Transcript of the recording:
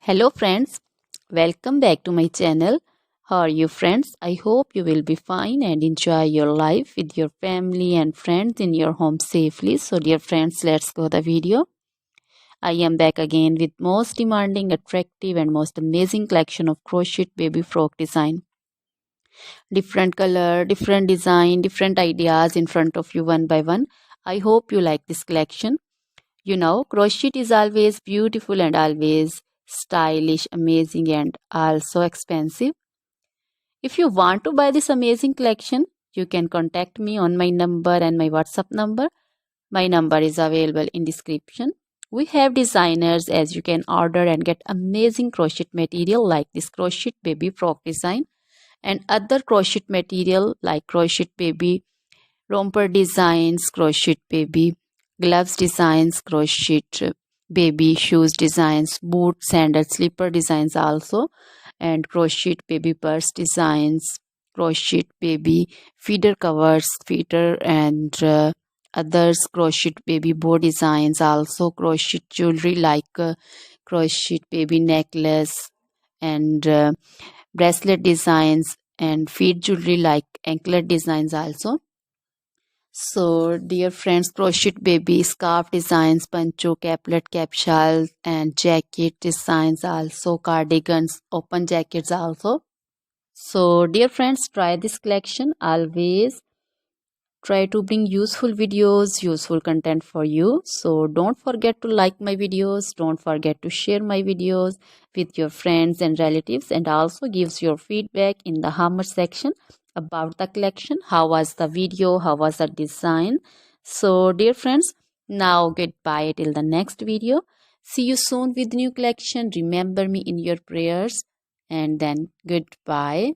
Hello friends, welcome back to my channel. How are you friends? I hope you will be fine and enjoy your life with your family and friends in your home safely. So dear friends, let's go the video. I am back again with most demanding, attractive and most amazing collection of crochet baby frock design. Different color, different design, different ideas in front of you one by one. I hope you like this collection. You know, crochet is always beautiful and always stylish, amazing, and also expensive. If you want to buy this amazing collection, you can contact me on my number and my WhatsApp number. My number is available in description. We have designers as you can order and get amazing crochet material like this crochet baby frock design and other crochet material like crochet baby romper designs, crochet baby gloves designs, crochet baby shoes designs, boot, sandal, slipper designs also, and crochet baby purse designs, crochet baby feeder covers, feeder and others, crochet baby bow designs also, crochet jewelry like crochet baby necklace and bracelet designs and feet jewelry like anklet designs also. So, dear friends, crochet baby scarf designs, pancho, caplet, capsule, and jacket designs also, cardigans, open jackets also. So, dear friends, try this collection. Always try to bring useful videos, useful content for you. So, don't forget to like my videos. Don't forget to share my videos with your friends and relatives, and also gives your feedback in the comment section about the collection. How was the video? How was the design? So, dear friends, now goodbye till the next video. See you soon with new collection. Remember me in your prayers, and then goodbye.